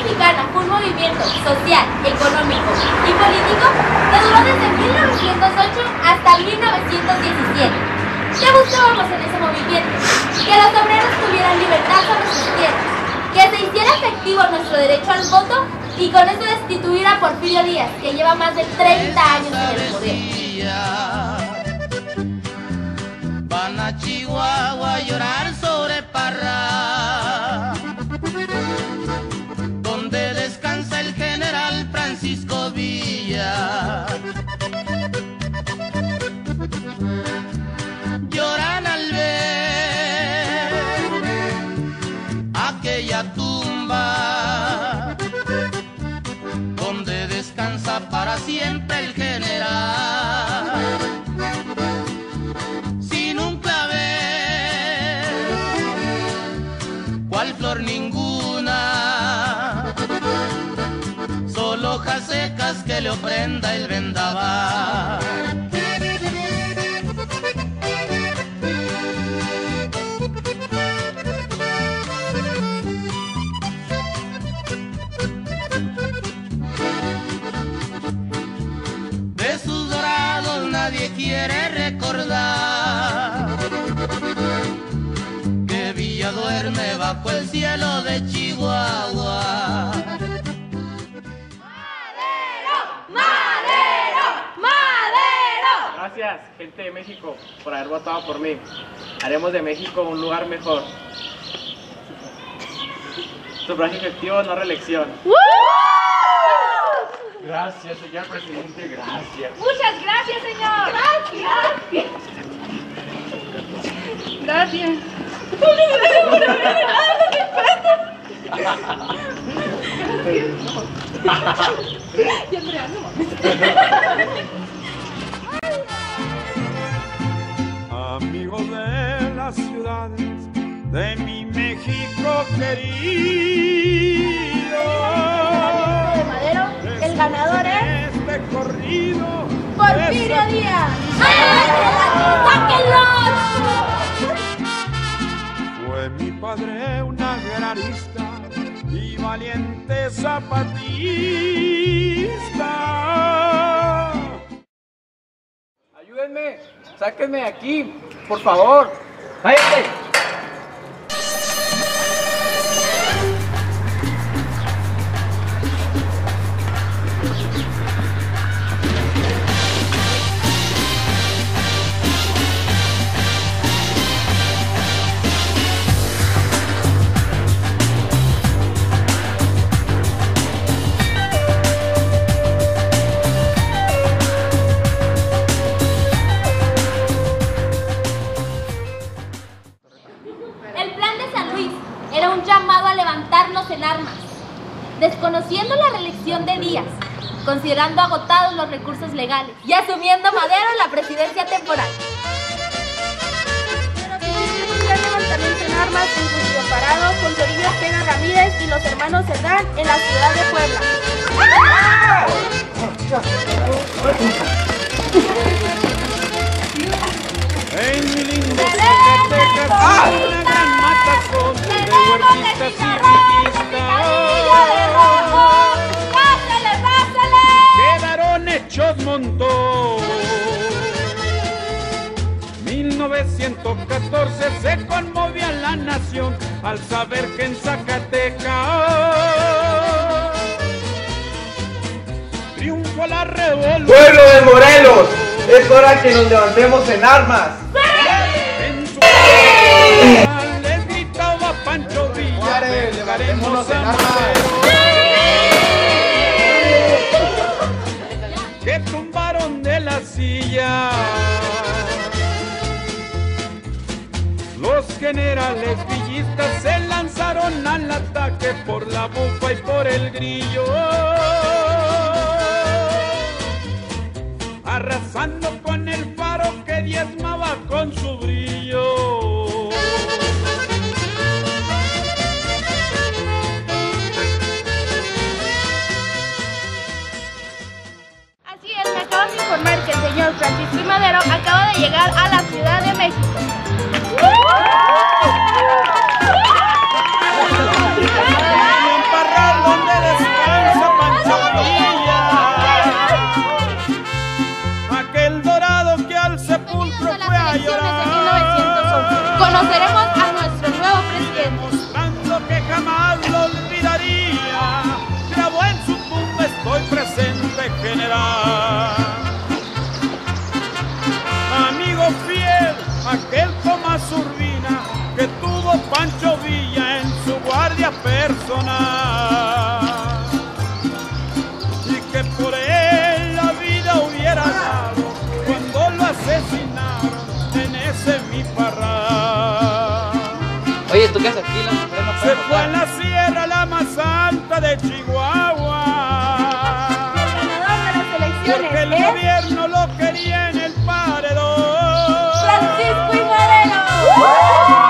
Mexicana fue un movimiento social, económico y político que duró desde 1908 hasta 1917. ¿Qué buscábamos en ese movimiento? Que los obreros tuvieran libertad sobre sus tierras, que se hiciera efectivo nuestro derecho al voto y con eso destituir a Porfirio Díaz, que lleva más de 30 años en el poder. Van a Chihuahua a llorar sobre Parra, donde descansa el general Francisco Villa. Lloran al ver aquella tumba donde descansa para siempre el general. Sin un clavel, cual flor ninguna, solo hojas secas que le ofrenda el vendaval. Nadie quiere recordar que Villa duerme bajo el cielo de Chihuahua. ¡Madero! ¡Madero! ¡Madero! Gracias, gente de México, por haber votado por mí. Haremos de México un lugar mejor. Sufragio efectivo, no reelección. Gracias, señor presidente, gracias. Muchas gracias, señor. Gracias. Amigos de las ciudades de mi México querido, El ganador es este corrido Porfirio Díaz. ¡Sáquenlo! Fue mi padre un agrarista y valiente zapatista. Ayúdenme, sáquenme de aquí, por favor. ¡Cállate! En armas, desconociendo la reelección de Díaz, considerando agotados los recursos legales y asumiendo Madero la presidencia temporal. Pero se hizo un gran levantamiento en armas en Juicio Parado con Toribio Ojeda Ramírez y los hermanos Cerdán en la ciudad de Puebla. En mi lindo Zacatecas, una gran matazón de huertistas y villistas. Quedaron hechos montón. 1914 se conmovía la nación al saber que en Zacatecas triunfó la revolución. ¡Pueblo de Morelos! Es hora que nos levantemos en armas. En su les gritaba Pancho Villa, levantémonos en armas. Que tumbaron de la silla los generales villistas, se lanzaron al ataque por la bufa y por el grillo, arrasando con el faro que diezmaba con su brillo. Así es, me acaban de informar que el señor Francisco I. Madero acaba de llegar a la Ciudad de México. En Parral, donde tuvo Pancho Villa en su guardia personal, y que por él la vida hubiera dado cuando lo asesinaron en ese mi parral. Oye, ¿tú qué haces aquí? Las mujeres no Se pueden fue votar. en la sierra la más alta de Chihuahua, porque el gobierno lo quería en el paredón. Francisco y Madero.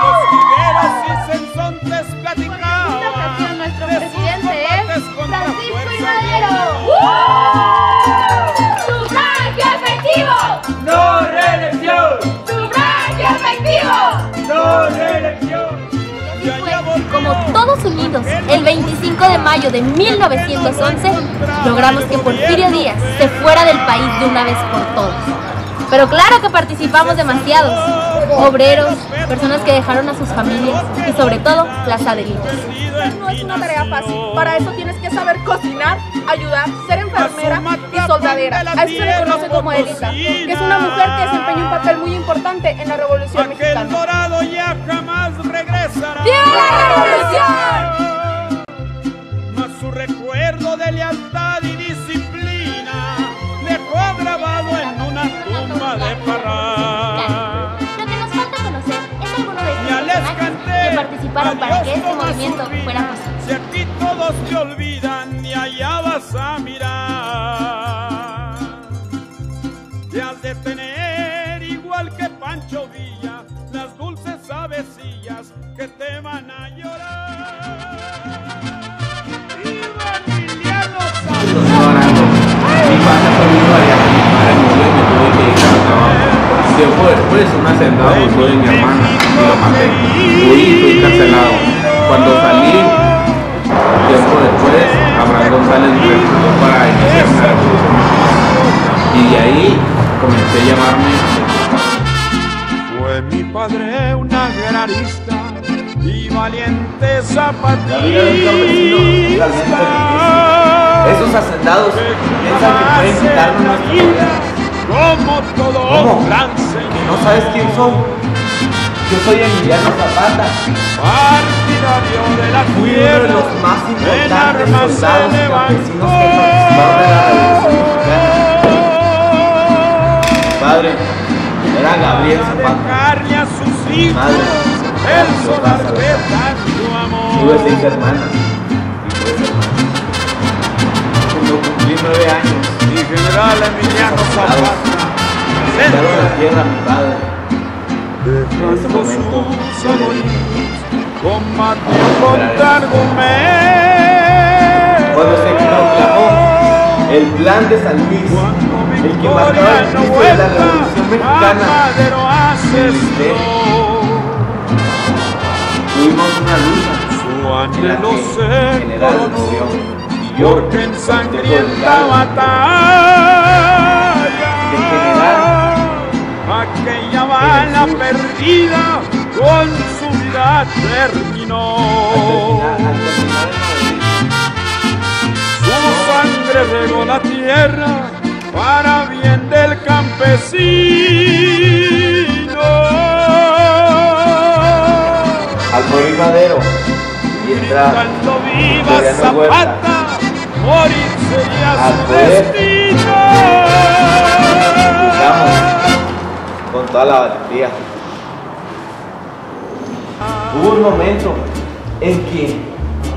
Los higueros y sensontes platicaban. En esta ocasión nuestro de sus presidente es combates contra Francisco y fuerzas Madero. ¡Sufragio efectivo! ¡No reelección! ¡Sufragio efectivo! ¡No reelección! Y allá volvió. Como todos unidos, el 25 de mayo de 1911, logramos que Porfirio Díaz se fuera del país de una vez por todas. Pero claro que participamos demasiados. Obreros, personas que dejaron a sus familias y sobre todo las adelitas. No es una tarea fácil. Para eso tienes que saber cocinar, ayudar, ser enfermera y soldadera. A eso se le conoce como Elita, que es una mujer que desempeña un papel muy importante en la Revolución Aquel Mexicana. dorado ya jamás regresará. ¡Viva la revolución! Mas su recuerdo de lealtad y disciplina dejó grabado en una tumba de Parral. Lo que nos falta conocer es alguno de Ya estos les personajes canté, que participaron para que este adiós, movimiento Tomás fuera Urbina. posible. Si aquí todos te olvidan y allá vas a mirar, te has de tener igual que Pancho Villa las dulces avecillas que te van a llorar. ¡Viva Emiliano Zapata! Mi padre fue mi madre murió y me tuve que ir al trabajo. Tiempo después, un hacendado abusó de mi hermana y lo maté. Fui encarcelado. Cuando salí, tiempo después, Abraham González me reclutó para iniciar una revolución mexicana. Y de ahí comencé a llamarme. Fue mi padre un agrarista y valiente zapatista. Esos hacendados piensan que pueden quitarnos nuestra vida. Como todo ¿Cómo? gran ¿Que señor, no sabes quién soy? Yo soy Emiliano Zapata, partidario de la uno de tierra, los más en importantes armas soldados se y campesinos que levantó. participaron en la Revolución Mexicana. Mi padre era Gabriel Para Zapata. dejarle a sus hijos Madre, el solar de tanto amor. Tuve 6 hermanas y 3 hermanos. Cuando cumplí 9 años, Y general Emiliano Zapata, quitaron la tierra a mi padre. En ese dejando momento, sus yo le amores, dije, combatió contra argumentos. cuando se proclamó el plan de San Luis, el que marcaba el inicio de la Revolución Mexicana, tuvimos una lucha Su en la anhelo que el se general coronó, murió y yo, porque en festejo el sangrienta milagro. batalla, El general, aquella bala perdida con su vida terminó. al terminar el Madrid, Su sangre regó la tierra para bien del campesino. al morir Madero y entrar Gritando viva Floriano Huerta Zapata, morir sería al su poder, destino. luchamos con toda la valentía. Hubo un momento en que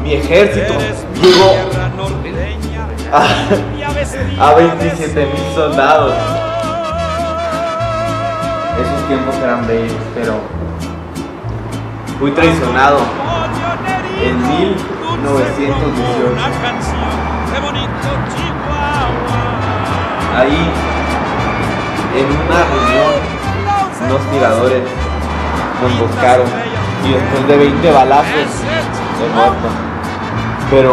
mi ejército Eres mi llegó tierra norteña y a 27,000 soldados. Esos tiempos eran bellos, pero fui traicionado en 1918. Una canción de bonito Chihuahua. Ahí, en una reunión, unos tiradores nos buscaron y después de 20 balazos he muerto. Pero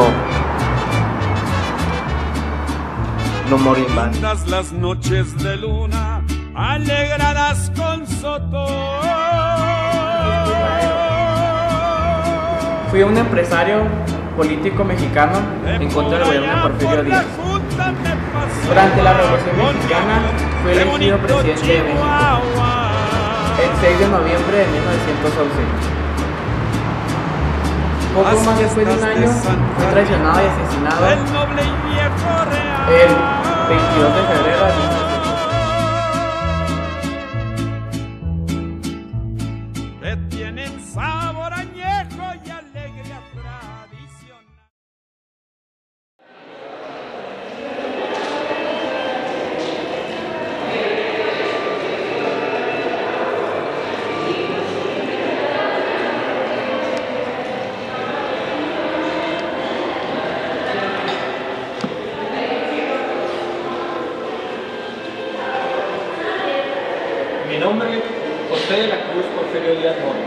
no morí en vano. Lindas las noches de luna, alegradas con soto. Fui un empresario político mexicano en contra del gobierno de Porfirio Díaz. Durante la Revolución Mexicana fui elegido presidente de México el 6 de noviembre de 1911. Poco más después de un año fue traicionado y asesinado el noble y viejo real. el 22 de febrero de 1900. Que tienen sabor añejo y alegría tradicional. Mi nombre, José de la Cruz Porfirio Díaz Mora.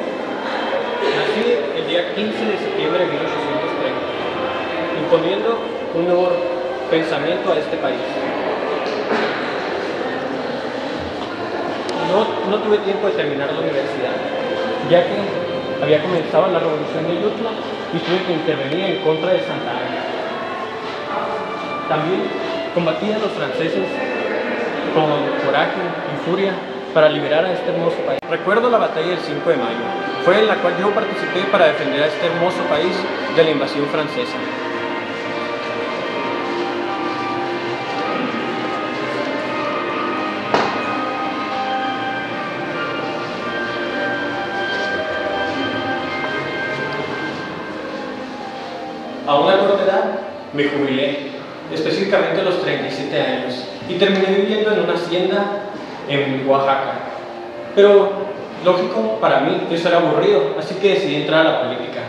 Nací el día 15 de septiembre de 1830, imponiendo un nuevo pensamiento a este país. No tuve tiempo de terminar la universidad, ya que había comenzado la revolución de Yutla y tuve que intervenir en contra de Santa Ana. También combatí a los franceses con coraje y furia para liberar a este hermoso país. Recuerdo la batalla del 5 de mayo, fue en la cual yo participé para defender a este hermoso país de la invasión francesa. A una corta edad me jubilé, específicamente a los 37 años, y terminé viviendo en una hacienda en Oaxaca. Pero, lógico, para mí eso era aburrido, así que decidí entrar a la política.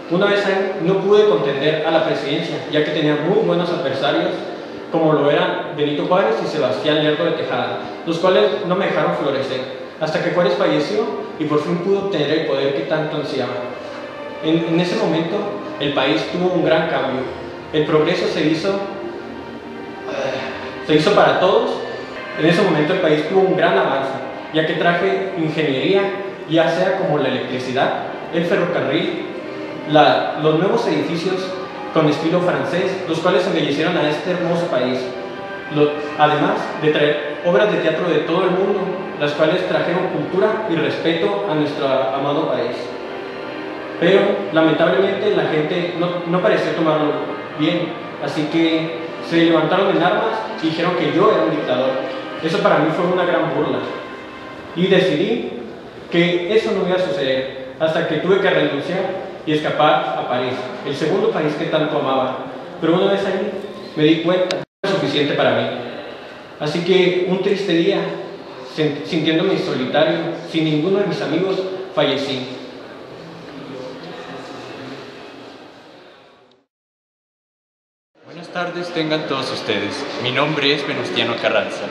Una vez ahí no pude contender a la presidencia, ya que tenía muy buenos adversarios, como lo eran Benito Juárez y Sebastián Lerdo de Tejada, los cuales no me dejaron florecer, hasta que Juárez falleció y por fin pude obtener el poder que tanto ansiaba. En ese momento, el país tuvo un gran cambio. El progreso se hizo para todos. En ese momento el país tuvo un gran avance, ya que traje ingeniería, ya sea como la electricidad, el ferrocarril, los nuevos edificios con estilo francés, los cuales embellecieron a este hermoso país. Además de traer obras de teatro de todo el mundo, las cuales trajeron cultura y respeto a nuestro amado país. Pero lamentablemente la gente no pareció tomarlo bien, así que se levantaron en armas y dijeron que yo era un dictador. Eso para mí fue una gran burla. Y decidí que eso no iba a suceder, hasta que tuve que renunciar y escapar a París, el segundo país que tanto amaba. Pero una vez ahí me di cuenta que no era suficiente para mí. Así que un triste día, sintiéndome solitario, sin ninguno de mis amigos, fallecí. Buenas tardes tengan todos ustedes. Mi nombre es Venustiano Carranza.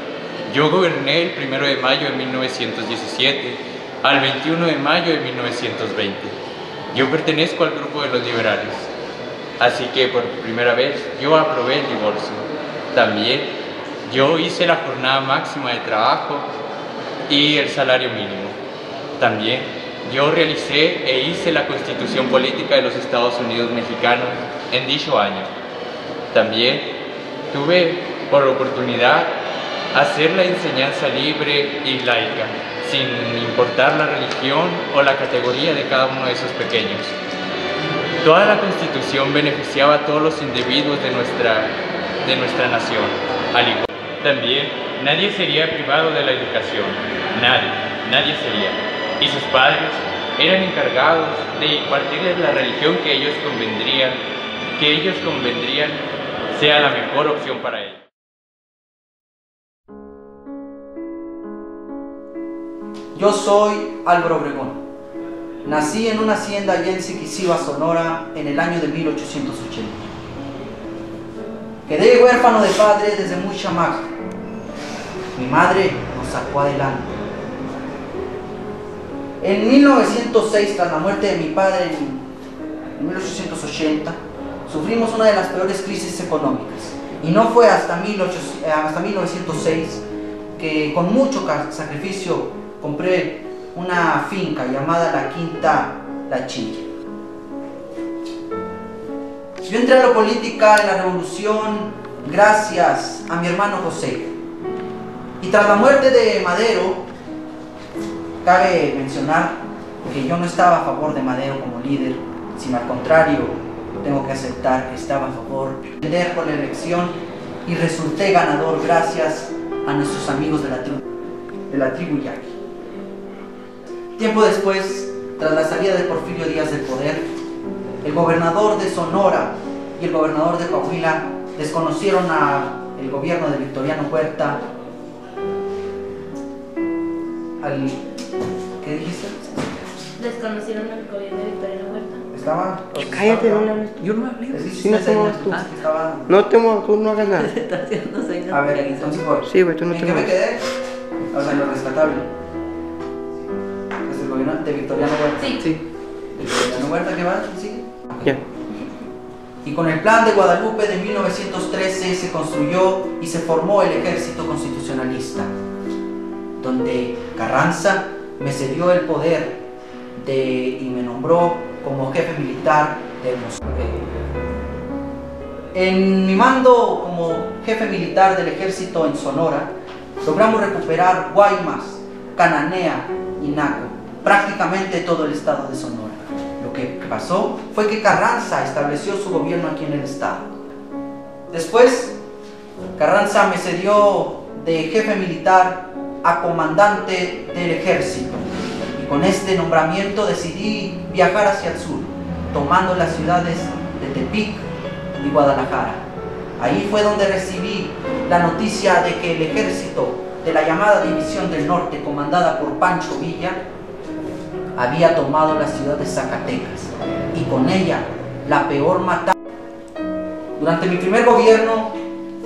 Yo goberné el 1 de mayo de 1917 al 21 de mayo de 1920. Yo pertenezco al grupo de los liberales. Así que por primera vez yo aprobé el divorcio. También yo hice la jornada máxima de trabajo y el salario mínimo. También yo realicé e hice la Constitución Política de los Estados Unidos Mexicanos en dicho año. También tuve por oportunidad hacer la enseñanza libre y laica, sin importar la religión o la categoría de cada uno de esos pequeños. Toda la Constitución beneficiaba a todos los individuos de nuestra nación. Al igual, también nadie sería privado de la educación, nadie sería. Y sus padres eran encargados de impartirles la religión que ellos convendrían sea la mejor opción para ellos. Yo soy Álvaro Obregón. Nací en una hacienda allá en Siquicíba, Sonora, en el año de 1880. Quedé huérfano de padre desde muy chamaco. Mi madre nos sacó adelante. En 1906, tras la muerte de mi padre en 1880, sufrimos una de las peores crisis económicas. Y no fue hasta 1906 que con mucho sacrificio compré una finca llamada la Quinta La Chilla. Yo entré a la política en la revolución gracias a mi hermano José. Y tras la muerte de Madero, cabe mencionar que yo no estaba a favor de Madero como líder, sino al contrario, tengo que aceptar que estaba a favor de por la elección y resulté ganador gracias a nuestros amigos de la tribu Yaqui. Tiempo después, tras la salida de Porfirio Díaz del poder, el gobernador de Sonora y el gobernador de Coahuila desconocieron al gobierno de Victoriano Huerta. ¿Qué dijiste? Desconocieron al gobierno de Victoriano Huerta. Estaba. Cállate, no le hables. Yo no hablé. Si no te muevas tú. Tú no hagas nada. A ver, entonces voy. Sí, güey, tú no ¿En te qué me muevas. quedé? O sea, en lo rescatable. ¿Es el gobierno de Victoriano Huerta? Sí. ¿El Victoriano Huerta qué va? ¿Sigue? Ya. Y con el Plan de Guadalupe de 1913 se construyó y se formó el Ejército Constitucionalista, donde Carranza me cedió el poder y me nombró como jefe militar del Moscú. En mi mando como jefe militar del ejército en Sonora, logramos recuperar Guaymas, Cananea y Naco, prácticamente todo el estado de Sonora. Lo que pasó fue que Carranza estableció su gobierno aquí en el estado. Después, Carranza me cedió de jefe militar a comandante del ejército. Con este nombramiento decidí viajar hacia el sur, tomando las ciudades de Tepic y Guadalajara. Ahí fue donde recibí la noticia de que el ejército de la llamada División del Norte, comandada por Pancho Villa, había tomado la ciudad de Zacatecas y con ella la peor matanza. Durante mi primer gobierno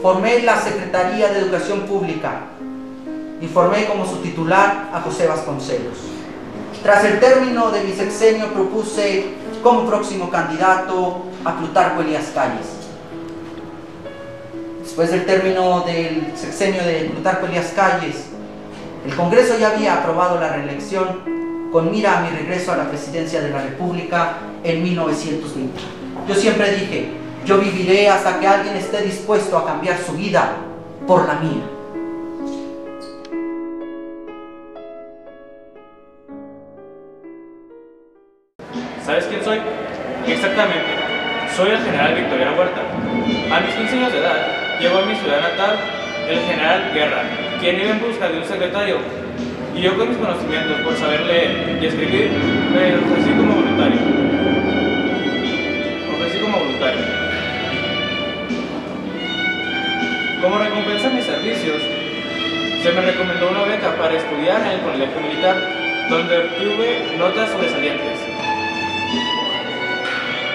formé la Secretaría de Educación Pública y formé como su titular a José Vasconcelos. Tras el término de mi sexenio propuse como próximo candidato a Plutarco Elías Calles. Después del término del sexenio de Plutarco Elías Calles, el Congreso ya había aprobado la reelección con mira a mi regreso a la presidencia de la República en 1920. Yo siempre dije, yo viviré hasta que alguien esté dispuesto a cambiar su vida por la mía. ¿Sabes quién soy? Exactamente. Soy el general Victoriano Huerta. A mis 15 años de edad, llegó a mi ciudad natal el general Guerra, quien iba en busca de un secretario. Y yo con mis conocimientos por saber leer y escribir, me ofrecí como voluntario. Como recompensa a mis servicios, se me recomendó una beca para estudiar en el colegio militar, donde obtuve notas sobresalientes.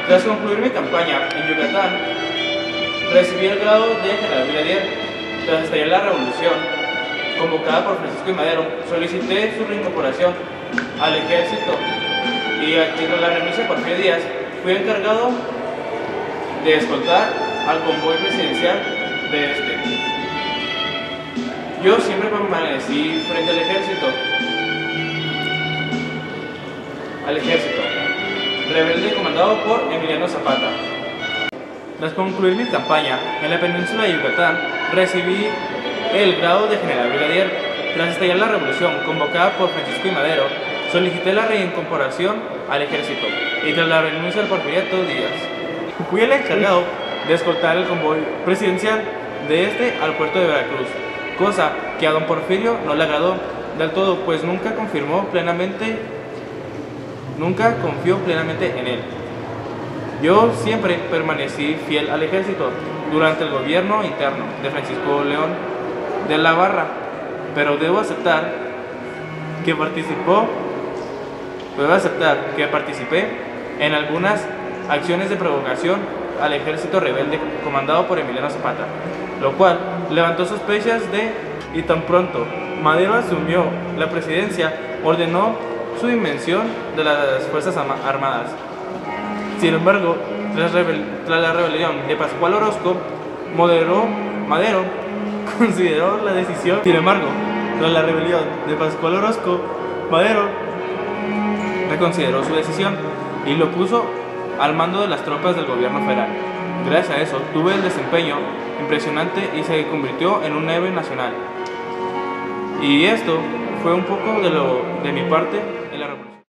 Tras concluir mi campaña en Yucatán, recibí el grado de general brigadier. Tras estallar la revolución, convocada por Francisco I. Madero, solicité su reincorporación al ejército y tras la renuncia de Porfirio Díaz, fui encargado de escoltar al convoy presidencial de este. Yo siempre permanecí frente al ejército, rebelde comandado por Emiliano Zapata. Tras concluir mi campaña en la península de Yucatán, recibí el grado de general brigadier. Tras estallar la revolución convocada por Francisco I. Madero, solicité la reincorporación al ejército y tras la renuncia del Porfiriato Díaz, fui el encargado de escoltar el convoy presidencial de este al puerto de Veracruz, cosa que a don Porfirio no le agradó del todo, pues nunca confió plenamente en él. Yo siempre permanecí fiel al ejército durante el gobierno interno de Francisco León de la Barra, pero debo aceptar que participé en algunas acciones de provocación al ejército rebelde comandado por Emiliano Zapata, lo cual levantó sospechas y tan pronto Madero asumió la presidencia, ordenó su dimensión de las Fuerzas Armadas. Sin embargo, tras la rebelión de Pascual Orozco, Madero consideró la decisión. Reconsideró su decisión y lo puso al mando de las tropas del gobierno federal. Gracias a eso, tuve el desempeño impresionante y se convirtió en un héroe nacional. Y esto fue un poco de mi parte en la revolución.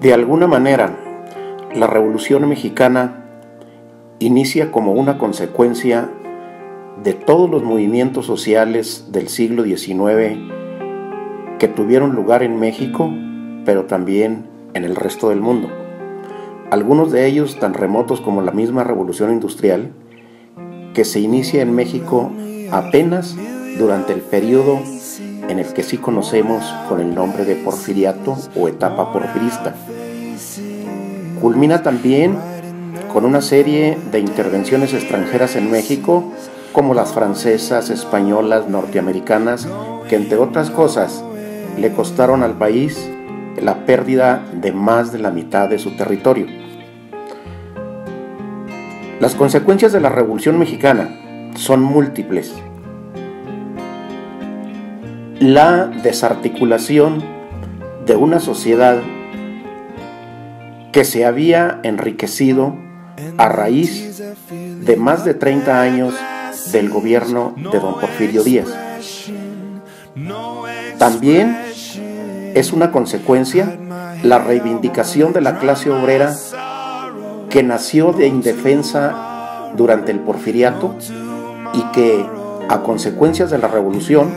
De alguna manera, la Revolución Mexicana inicia como una consecuencia de todos los movimientos sociales del siglo XIX que tuvieron lugar en México, pero también en el resto del mundo. Algunos de ellos tan remotos como la misma Revolución Industrial, que se inicia en México apenas durante el periodo en el que sí conocemos con el nombre de Porfiriato o etapa porfirista. Culmina también con una serie de intervenciones extranjeras en México, como las francesas, españolas, norteamericanas, que entre otras cosas le costaron al país la pérdida de más de la mitad de su territorio. Las consecuencias de la Revolución Mexicana son múltiples. La desarticulación de una sociedad que se había enriquecido a raíz de más de 30 años del gobierno de don Porfirio Díaz. También es una consecuencia la reivindicación de la clase obrera que nació de indefensa durante el Porfiriato y que, a consecuencias de la revolución,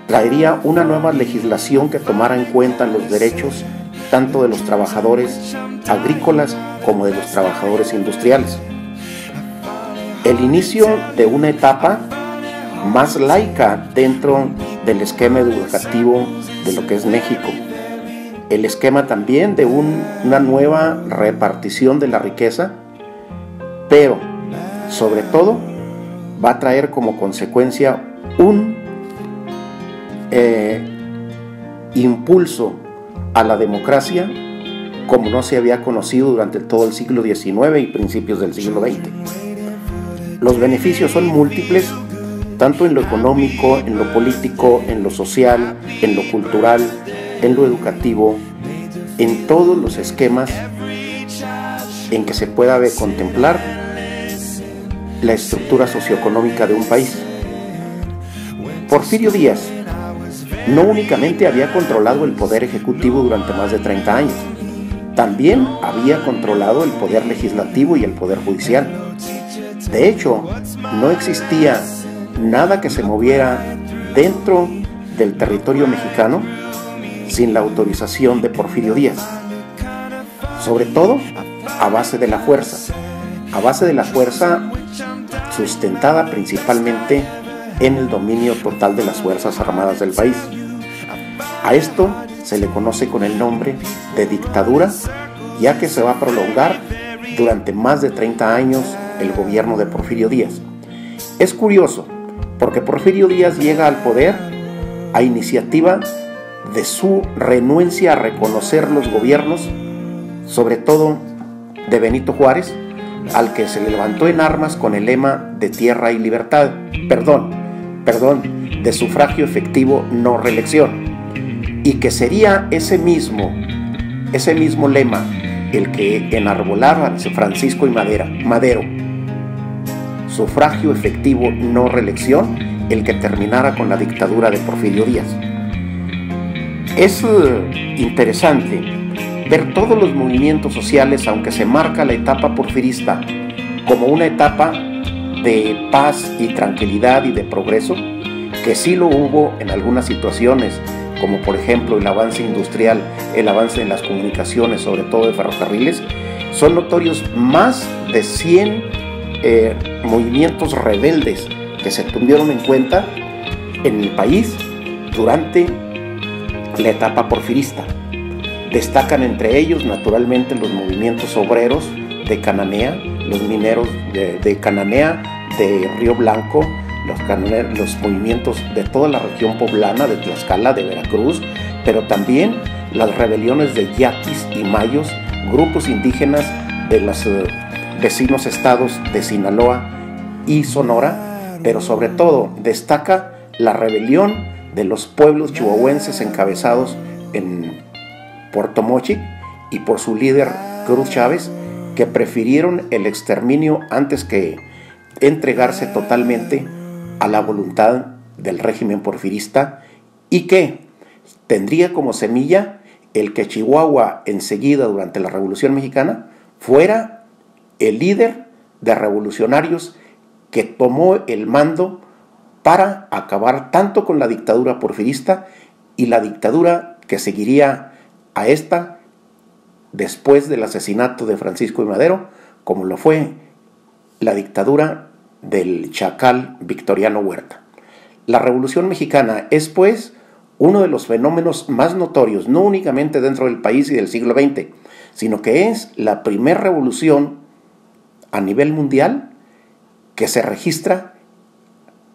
traería una nueva legislación que tomara en cuenta los derechos tanto de los trabajadores agrícolas como de los trabajadores industriales. El inicio de una etapa más laica dentro del esquema educativo de lo que es México. El esquema también de una nueva repartición de la riqueza, pero sobre todo va a traer como consecuencia un impulso a la democracia como no se había conocido durante todo el siglo XIX y principios del siglo XX. Los beneficios son múltiples, tanto en lo económico, en lo político, en lo social, en lo cultural, en lo educativo, en todos los esquemas en que se pueda contemplar la estructura socioeconómica de un país. Porfirio Díaz no únicamente había controlado el poder ejecutivo durante más de 30 años, también había controlado el poder legislativo y el poder judicial. De hecho, no existía nada que se moviera dentro del territorio mexicano sin la autorización de Porfirio Díaz, sobre todo a base de la fuerza sustentada principalmente en el dominio total de las Fuerzas Armadas del país. A esto se le conoce con el nombre de dictadura, ya que se va a prolongar durante más de 30 años el gobierno de Porfirio Díaz. Es curioso, porque Porfirio Díaz llega al poder a iniciativa de su renuencia a reconocer los gobiernos, sobre todo de Benito Juárez, al que se levantó en armas con el lema de tierra y libertad, de sufragio efectivo, no reelección, y que sería ese mismo lema el que enarbolaban Francisco y Madero, sufragio efectivo, no reelección, el que terminara con la dictadura de Porfirio Díaz. Es interesante ver todos los movimientos sociales, aunque se marca la etapa porfirista como una etapa de paz y tranquilidad y de progreso, que sí lo hubo en algunas situaciones, como por ejemplo el avance industrial, el avance en las comunicaciones, sobre todo de ferrocarriles. Son notorios más de 100 movimientos rebeldes que se tuvieron en cuenta en el país durante la etapa porfirista. Destacan entre ellos naturalmente los movimientos obreros de Cananea, los mineros de Cananea, de Río Blanco, los movimientos de toda la región poblana, de Tlaxcala, de Veracruz, pero también las rebeliones de yaquis y mayos, grupos indígenas de los vecinos estados de Sinaloa y Sonora, pero sobre todo destaca la rebelión de los pueblos chihuahuenses encabezados en Puerto Mochi y por su líder Cruz Chávez, que prefirieron el exterminio antes que entregarse totalmente a la voluntad del régimen porfirista, y que tendría como semilla el que Chihuahua enseguida durante la Revolución Mexicana fuera el líder de revolucionarios que tomó el mando para acabar tanto con la dictadura porfirista y la dictadura que seguiría a esta después del asesinato de Francisco I. Madero, como lo fue la dictadura del chacal Victoriano Huerta. La Revolución Mexicana es, pues, uno de los fenómenos más notorios, no únicamente dentro del país y del siglo XX, sino que es la primera revolución a nivel mundial que se registra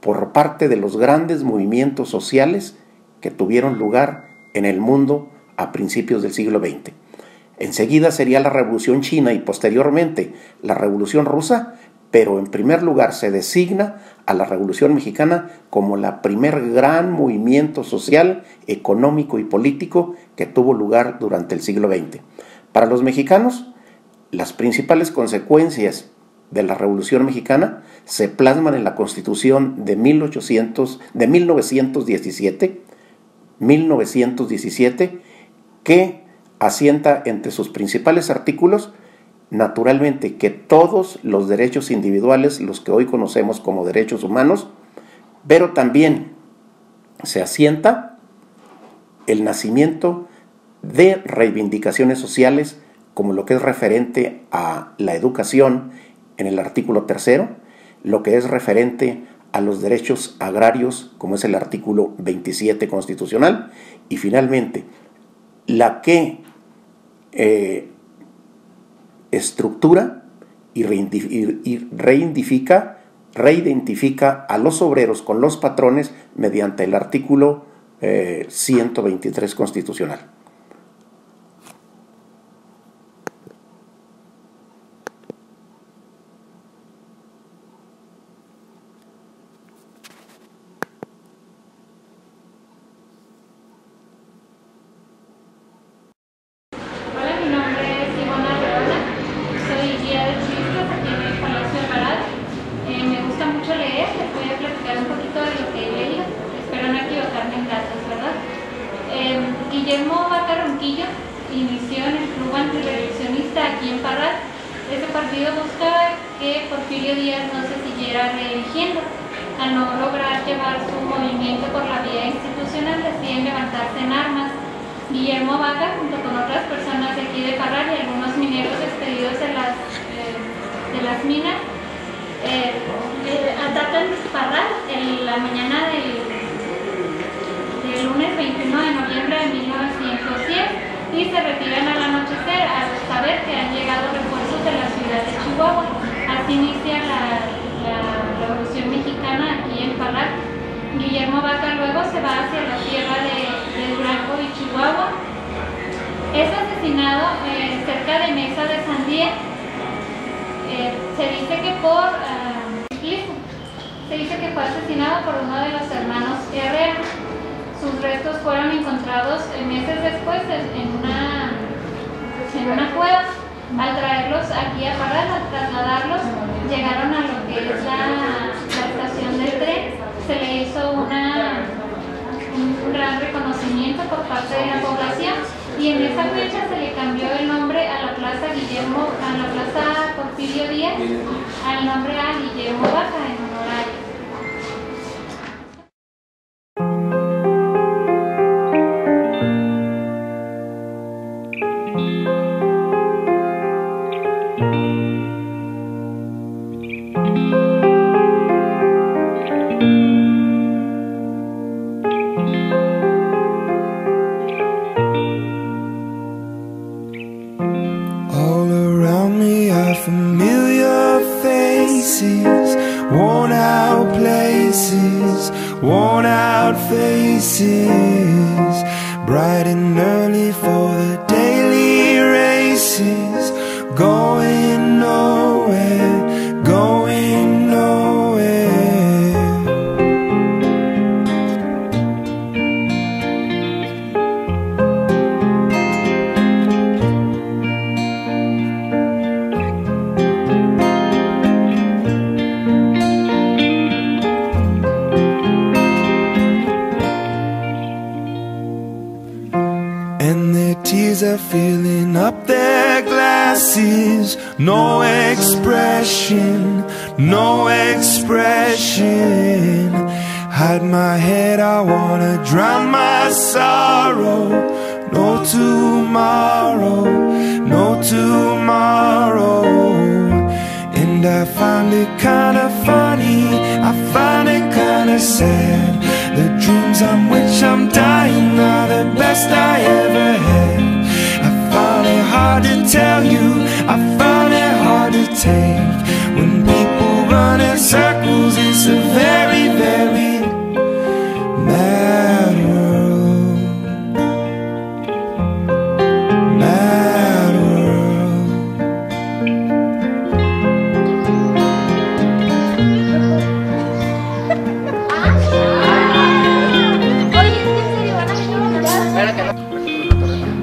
por parte de los grandes movimientos sociales que tuvieron lugar en el mundo a principios del siglo XX. Enseguida sería la Revolución China y posteriormente la Revolución Rusa, pero en primer lugar se designa a la Revolución Mexicana como la primer gran movimiento social, económico y político que tuvo lugar durante el siglo XX. Para los mexicanos, las principales consecuencias de la Revolución Mexicana se plasman en la Constitución de 1917, que asienta entre sus principales artículos, naturalmente, que todos los derechos individuales, los que hoy conocemos como derechos humanos, pero también se asienta el nacimiento de reivindicaciones sociales, como lo que es referente a la educación en el artículo 3, lo que es referente a los derechos agrarios, como es el artículo 27 constitucional, y finalmente la que estructura y reidentifica a los obreros con los patrones mediante el artículo 123 constitucional. Guillermo Vaca Ronquillo inició en el Club Antireeleccionista aquí en Parral. Este partido buscaba que Porfirio Díaz no se siguiera reeligiendo. Al no lograr llevar su movimiento por la vía institucional, deciden levantarse en armas. Guillermo Vaca, junto con otras personas de aquí de Parral y algunos mineros despedidos de las minas, atacan Parral en la mañana del lunes 21 de noviembre de 1910 y se retiran al anochecer al saber que han llegado refuerzos de la ciudad de Chihuahua. Así inicia la Revolución Mexicana aquí en Parral. Guillermo Vaca luego se va hacia la tierra de Durango y Chihuahua. Es asesinado cerca de Mesa de Sandía. Se dice que fue asesinado por uno de los hermanos Herrera. Sus restos fueron encontrados meses después en una cueva. Al traerlos aquí a Parral, al trasladarlos, llegaron a lo que es la estación del tren. Se le hizo un gran reconocimiento por parte de la población y en esa fecha se le cambió el nombre a la plaza Porfirio Díaz, al nombre a Guillermo Vaca en honor a él. Worn out faces, bright and early for the daily races, going nowhere, going nowhere. faces, no expression, no expression. Hide my head, I wanna drown my sorrow. No tomorrow, no tomorrow. And I find it kinda funny, I find it kinda sad. The dreams on which I'm dying are the best I ever had. I find it hard to tell you, I find it hard to take. When people run in circles, it's a very, very mad world. Mad world.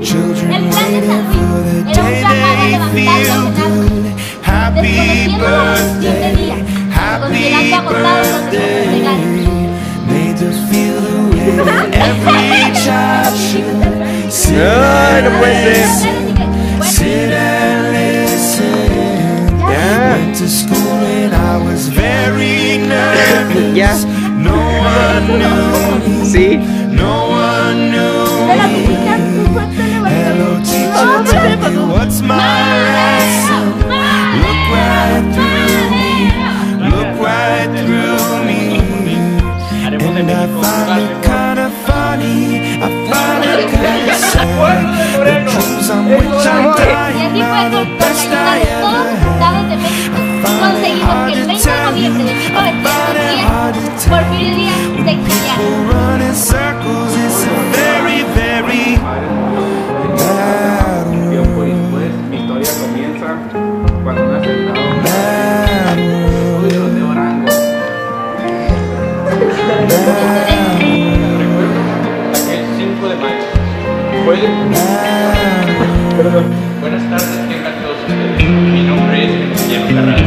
Children waiting for the day they feel good. Happy birthday, happy birthday. Made to feel the way that every child should. Sit and listen, sit and listen. Went to school and I was very nervous. No one knew me, no one knew me. Hello teacher, tell me what's my lesson. Look right through me, look right through me. And I find it kinda funny, I find it kinda sad. The dreams on which I'm dying are the best I ever had. I find it hard to tell you, I find it hard to tell you. When people run in circles, it's a very, very bad Tiempo después, mi historia comienza cuando un hacendado de Orango. Recuerdo aquel 5 de mayo. Buenas tardes, tengan todos ustedes. Mi nombre es Venustiano Carranza.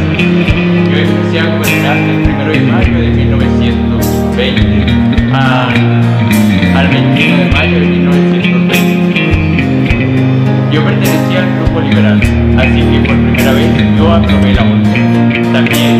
Yo empecé a gobernar del 1 de mayo de 1920 al 21 de mayo de 1920. Yo pertenecía al grupo liberal, así que por primera vez yo aprobé la votación. También